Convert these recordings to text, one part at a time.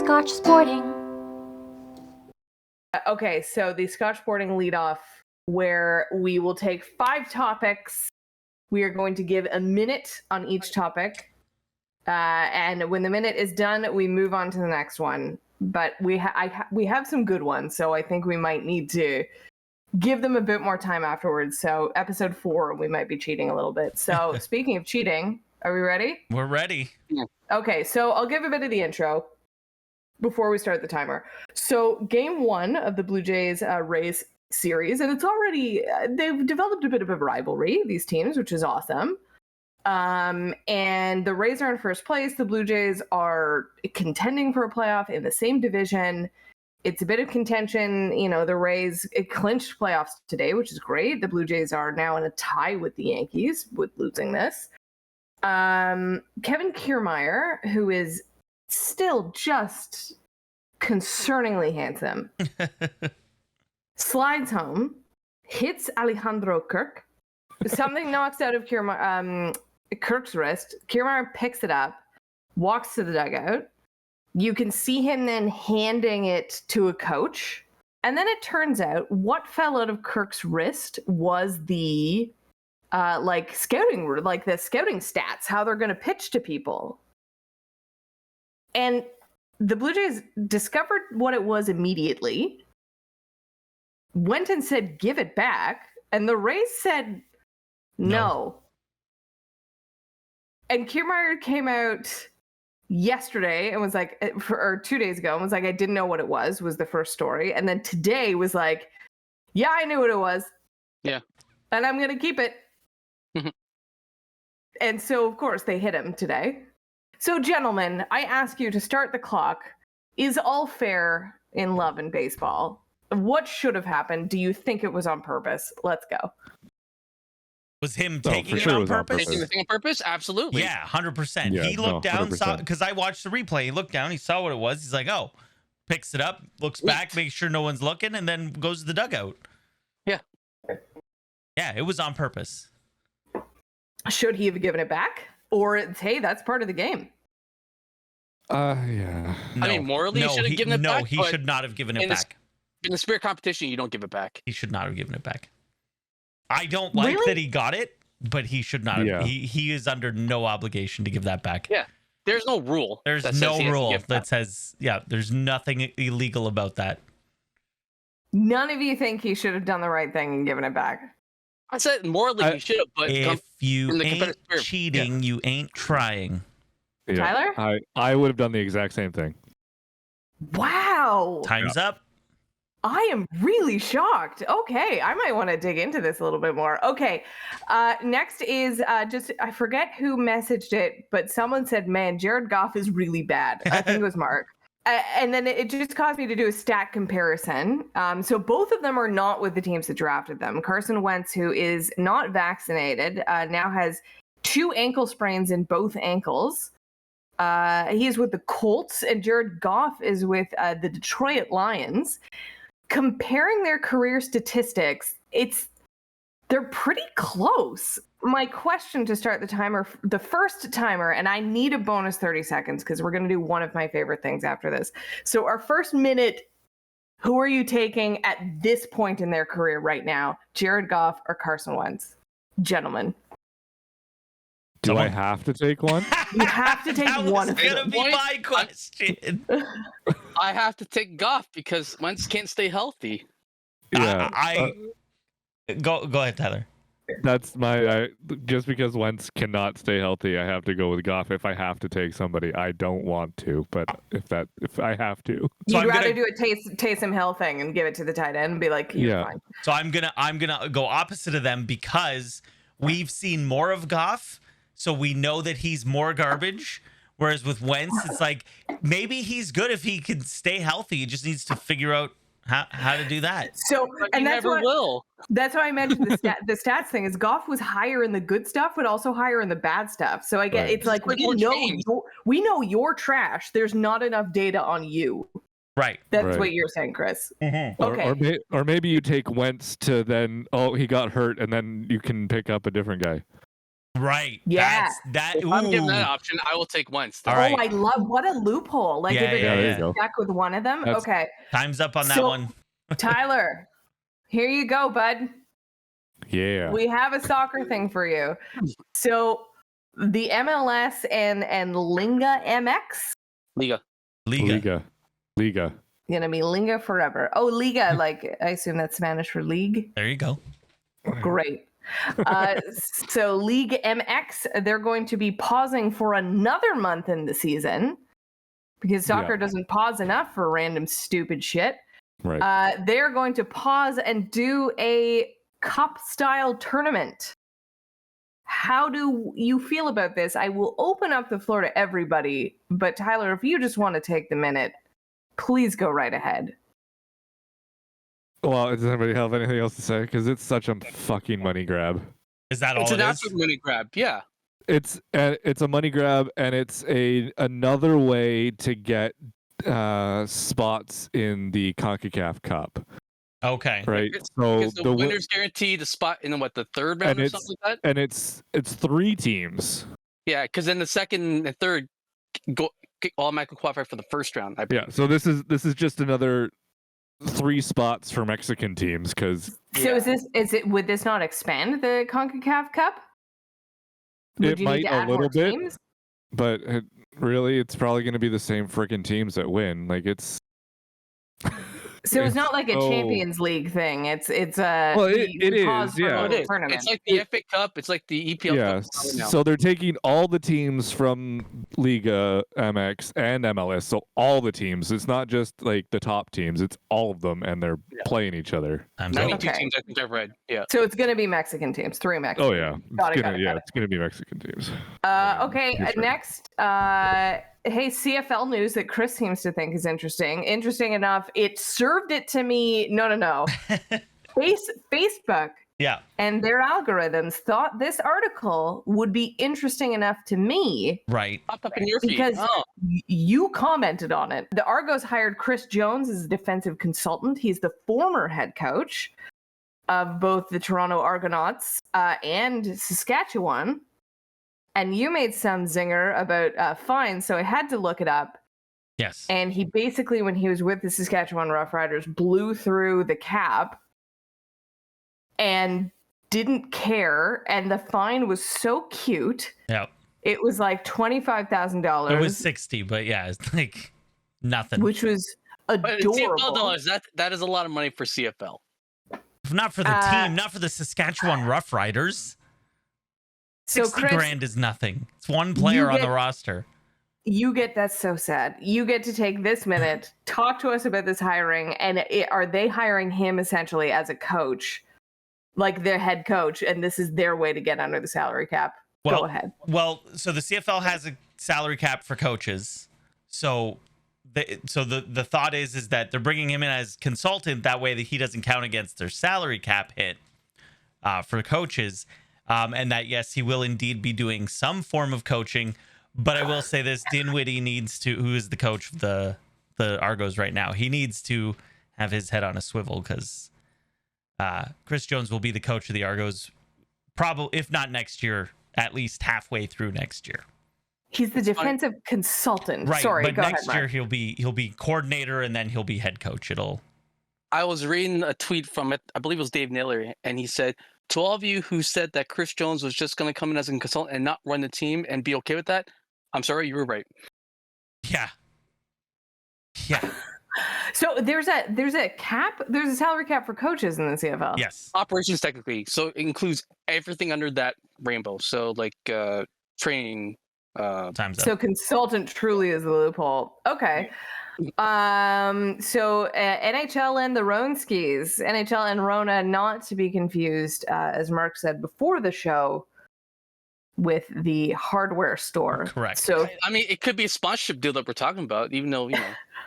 Scotch Sporting. Okay, so the Scotch Sporting leadoff, where we will take 5 topics. We are going to give a minute on each topic. And when the minute is done, we move on to the next one. But we have some good ones, so I think we might need to give them a bit more time afterwards. So episode 4, we might be cheating a little bit. So speaking of cheating, are we ready? We're ready. Okay, so I'll give a bit of the intro before we start the timer. So game 1 of the Blue Jays Rays series, and it's already, they've developed a bit of a rivalry, these teams, which is awesome. And the Rays are in first place. The Blue Jays are contending for a playoff in the same division. It's a bit of contention. You know, the Rays clinched playoffs today, which is great. The Blue Jays are now in a tie with the Yankees with losing this. Kevin Kiermaier, who is still just concerningly handsome, slides home, hits Alejandro Kirk. Something knocks out of Kirk's wrist. Kiermaier picks it up, walks to the dugout. You can see him then handing it to a coach. And then it turns out what fell out of Kirk's wrist was the scouting stats, how they're going to pitch to people. And the Blue Jays discovered what it was immediately, went and said, give it back. And the Rays said, no. And Kiermaier came out yesterday and was like, or 2 days ago, and was like, I didn't know what it was the first story. And then today was like, yeah, I knew what it was. Yeah. And I'm going to keep it. And so, of course, they hit him today. So, gentlemen, I ask you to start the clock. Is all fair in love and baseball? What should have happened? Do you think it was on purpose? Let's go. Was him taking it sure on it was on purpose? Taking the thing on purpose? Absolutely. Yeah, 100%. Yeah, He looked down, 100%. because I watched the replay. He looked down, he saw what it was. He's like, oh, picks it up, looks back, makes sure no one's looking, and then goes to the dugout. Yeah. Yeah, it was on purpose. Should he have given it back? Or it's, hey, that's part of the game. Yeah. No, I mean, morally, you should have given it back. No, he should not have given it in back. In the spirit of competition, you don't give it back. He should not have given it back. I don't like that he got it, but he should not have. Yeah. He is under no obligation to give that back. Yeah. There's no rule. There's that says he no has to rule give that back. says, yeah, there's nothing illegal about that. None of you think he should have done the right thing and given it back. I said morally you should have, but If you in the ain't competitive spirit. cheating, you ain't trying. Yeah. Tyler? I would have done the exact same thing. Wow. Time's up. I am really shocked. Okay, I might want to dig into this a little bit more. Okay, next is I forget who messaged it, but someone said, man, Jared Goff is really bad. I think it was Mark. And then it just caused me to do a stat comparison. So both of them are not with the teams that drafted them. Carson Wentz, who is not vaccinated, now has 2 ankle sprains in both ankles. He is with the Colts, and Jared Goff is with the Detroit Lions. Comparing their career statistics, they're pretty close. My question to start the timer, the first timer, and I need a bonus 30 seconds because we're going to do one of my favorite things after this. So our first minute, who are you taking at this point in their career right now? Jared Goff or Carson Wentz? Gentlemen. Do I have to take one? You have to take That one was of gonna them. be my question. I have to take Goff because Wentz can't stay healthy. Yeah. Go ahead, Tyler. That's just because Wentz cannot stay healthy, I have to go with Goff. If I have to take somebody, I don't want to, but if I have to. You'd rather do a Taysom Hill thing and give it to the tight end and be like, you're fine. So I'm gonna go opposite of them because we've seen more of Goff, so we know that he's more garbage. Whereas with Wentz, it's like maybe he's good if he can stay healthy. He just needs to figure out how to do that. So, and that's never will. That's why I mentioned the stats thing. Is Goff was higher in the good stuff, but also higher in the bad stuff. So I get it's like we know you're trash. There's not enough data on you. Right. That's what you're saying, Chris. Mm-hmm. Okay. Or maybe you take Wentz to then he got hurt and then you can pick up a different guy. Right. Yeah. That. If I'm given that Ooh. option, I will take Wentz. All Oh, right. I love what a loophole. Like Yeah, if you're yeah, gonna there yeah. you go. stuck with one of them. That's- Okay. Time's up on that So- one. Tyler, here you go, bud. Yeah. We have a soccer thing for you. So the MLS and Liga MX Liga. Liga. gonna be Liga forever. Oh, Liga, like I assume that's Spanish for league. There you go. Great. So League MX, they're going to be pausing for another month in the season because soccer doesn't pause enough for random stupid shit. Right. They're going to pause and do a cup-style tournament. How do you feel about this? I will open up the floor to everybody, but Tyler, if you just want to take the minute, please go right ahead. Well, does anybody have anything else to say? Because it's such a fucking money grab. Is that It's all an it is? absolute money grab. Yeah. It's a money grab, and it's another way to get spots in the CONCACAF Cup. Okay. Right. Because the winner's guaranteed the spot in the third round And or something like that. And it's 3 teams. Yeah, because then the second and third go automatically qualify for the first round. I believe. Yeah. So this is just another 3 spots for Mexican teams because So would this not expand the CONCACAF Cup? Would it you need might to a add more little bit, teams? but really it's probably going to be the same freaking teams that win. Like it's. So it's not like a so- Champions League thing. It's Well, it pause is, for a yeah. little It is. tournament. It's like the FA Cup. It's like the EPL Yeah, Cup. now. so they're taking all the teams from Liga MX and MLS. So all the teams. It's not just like the top teams. It's all of them, and they're playing each other. Time's up. 92 Okay. teams, I think I've read. Yeah. So it's going to be Mexican teams, 3 Mexican. Oh yeah, Got it. it's gonna be Mexican teams. Okay, That's right. Next, hey, CFL news that Chris seems to think is interesting. Interesting enough, it served it to me. No. Facebook Yeah. and their algorithms thought this article would be interesting enough to me Right. Popped up in your feed. because Oh, you commented on it. The Argos hired Chris Jones as a defensive consultant. He's the former head coach of both the Toronto Argonauts and Saskatchewan. And you made some zinger about fines, so I had to look it up. Yes. And he basically, when he was with the Saskatchewan Roughriders, blew through the cap and didn't care. And the fine was so cute. Yeah. It was like $25,000. It was 60, but yeah, it's like nothing. Which was but in CFL adorable. dollars, that is a lot of money for CFL. Not for the team, not for the Saskatchewan Roughriders. So 60 Chris, grand is nothing. It's one player on get- the roster. that's so sad. You get to take this minute, talk to us about this hiring, and are they hiring him essentially as a coach, like their head coach, and this is their way to get under the salary cap? Go ahead. Well, so the CFL has a salary cap for coaches. So the thought is that they're bringing him in as consultant. That way that he doesn't count against their salary cap hit for coaches. And that, yes, he will indeed be doing some form of coaching. But I will say this, Dinwiddie needs to, who is the coach of the Argos right now, he needs to have his head on a swivel because Chris Jones will be the coach of the Argos probably, if not next year, at least halfway through next year. He's the defensive consultant. Right, Sorry, but go next ahead, year Mark. he'll be coordinator and then he'll be head coach. I was reading a tweet from it. I believe it was Dave Naylor, and he said, "To all of you who said that Chris Jones was just going to come in as a consultant and not run the team and be okay with that, I'm sorry, you were right." Yeah. So there's a cap. There's a salary cap for coaches in the CFL. Yes. Operations technically, so it includes everything under that rainbow. So like training. Time's up. So consultant truly is the loophole. Okay. So NHL and the Ronskis, NHL and Rona, not to be confused, as Mark said before the show, with the hardware store. Correct. So I mean, it could be a sponsorship deal that we're talking about, even though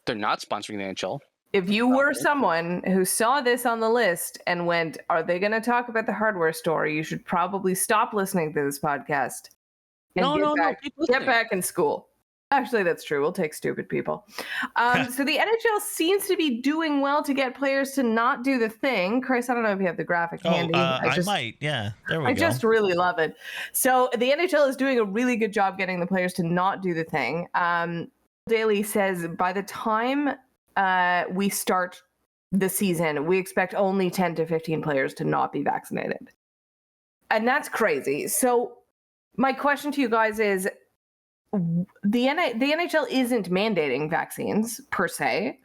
they're not sponsoring the NHL. if you were someone who saw this on the list and went, "Are they going to talk about the hardware store?" You should probably stop listening to this podcast. And No, get keep back listening. in school. Actually, that's true. We'll take stupid people. So the NHL seems to be doing well to get players to not do the thing. Chris, I don't know if you have the graphic handy. I might. Yeah, there we go. I just really love it. So the NHL is doing a really good job getting the players to not do the thing. Daly says by the time we start the season, we expect only 10 to 15 players to not be vaccinated. And that's crazy. So my question to you guys is, the NHL isn't mandating vaccines per se,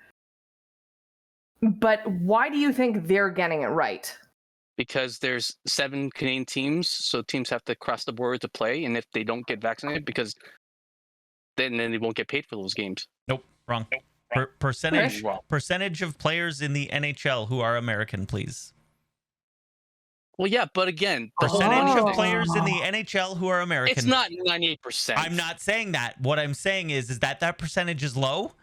but why do you think they're getting it right? Because there's 7 Canadian teams, so teams have to cross the border to play, and if they don't get vaccinated, because then they won't get paid for those games. Nope, wrong. Percentage of players in the NHL who are American, please. Well, yeah, but again, Percentage of players in the NHL who are American. it's not 98%. I'm not saying that. What I'm saying is that percentage is low.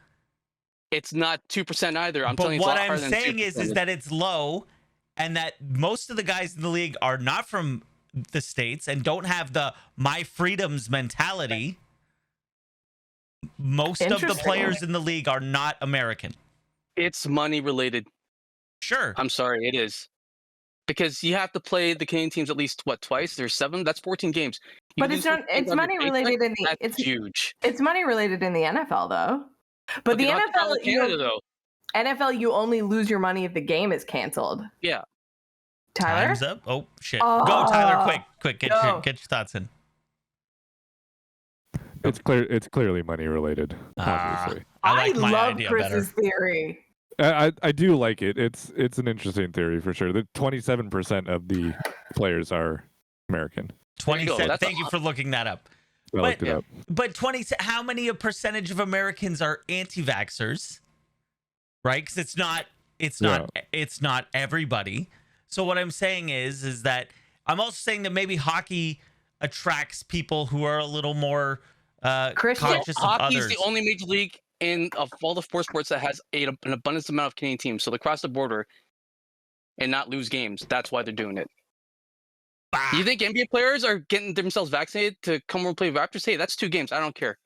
It's not 2% either. I'm But telling you, it's what a lot I'm harder than saying 2%. is that it's low, and that most of the guys in the league are not from the States and don't have the my freedoms mentality. Most of the Interesting. players in the league are not American. It's money related. Sure. I'm sorry, it is. Because you have to play the Canadian teams at least twice. There's 7. That's 14 games. You But lose it's not. 14 It's on money your related in paycheck, the. that's It's huge. It's money related in the NFL though. But they the don't have to travel to Canada, though. NFL, you only lose your money if the game is canceled. Yeah. Tyler. Time's up. Oh shit! Go, Tyler! Quick! Get Go. your thoughts in. It's clear. It's clearly money related. Obviously, I like my love idea Chris's better. theory. I do like it. It's an interesting theory for sure. The 27% of the players are American. 27. Thank you for looking that up. I looked it up. But 20. How many a percentage of Americans are anti-vaxxers? Right? Because it's not everybody. So what I'm saying is that I'm also saying that maybe hockey attracts people who are a little more Christian? conscious of Hockey others. is the only major league of all the 4 sports that has an abundance amount of Canadian teams. So they cross the border and not lose games. That's why they're doing it. You think NBA players are getting themselves vaccinated to come and play Raptors? Hey, that's 2 games. I don't care.